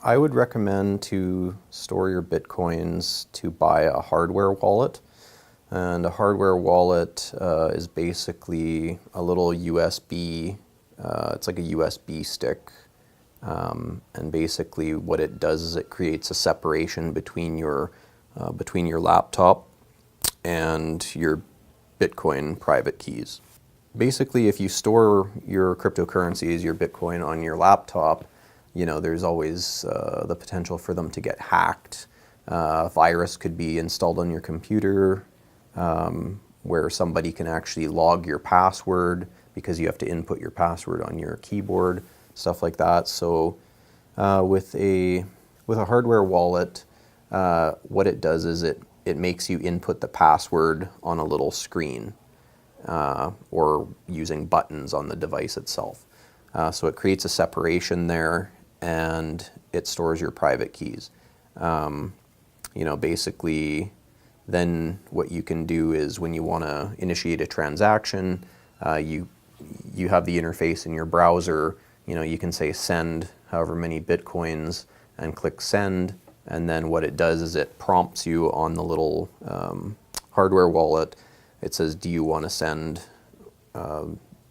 I would recommend to store your Bitcoins to buy a hardware wallet. And a hardware wallet is basically a little USB, it's like a USB stick. And basically what it does is it creates a separation between your laptop and your Bitcoin private keys. Basically, if you store your cryptocurrencies, your Bitcoin on your laptop, there's always the potential for them to get hacked. A virus could be installed on your computer where somebody can actually log your password because you have to input your password on your keyboard, stuff like that. So with a hardware wallet, what it does is it makes you input the password on a little screen or using buttons on the device itself. So it creates a separation there, and it stores your private keys. Basically, then what you can do is when you want to initiate a transaction, you have the interface in your browser. You can say send however many Bitcoins and click send, and then what it does is it prompts you on the little hardware wallet. It says, do you want to send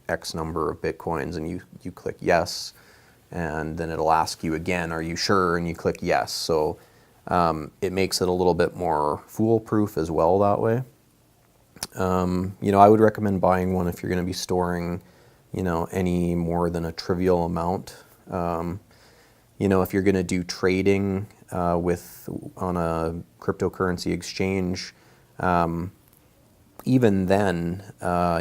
X number of Bitcoins? And you click yes, and then it'll ask you again, are you sure? And you click yes. So it makes it a little bit more foolproof as well that way. I would recommend buying one if you're going to be storing, any more than a trivial amount. If you're going to do trading on a cryptocurrency exchange, even then,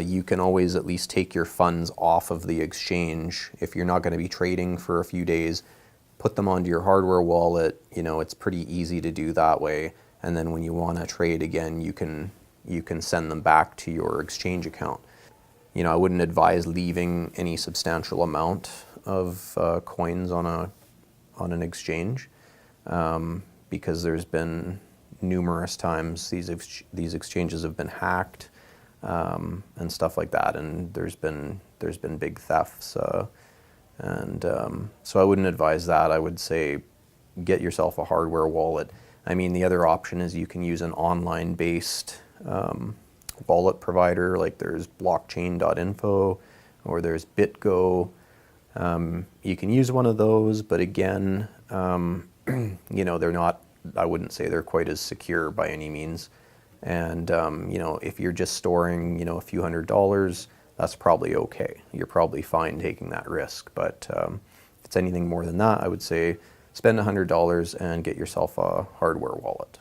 you can always at least take your funds off of the exchange. If you're not going to be trading for a few days, put them onto your hardware wallet. It's pretty easy to do that way. And then when you want to trade again, you can send them back to your exchange account. I wouldn't advise leaving any substantial amount of coins on an exchange because there's been numerous times these exchanges have been hacked and stuff like that, and there's been big thefts, so I wouldn't advise that. I would say get yourself a hardware wallet. I mean, the other option is you can use an online based wallet provider, like there's blockchain.info or there's BitGo. You can use one of those, but again, they're not, I wouldn't say they're quite as secure by any means. And, if you're just storing, a few $100s, that's probably okay. You're probably fine taking that risk. But if it's anything more than that, I would say spend $100 and get yourself a hardware wallet.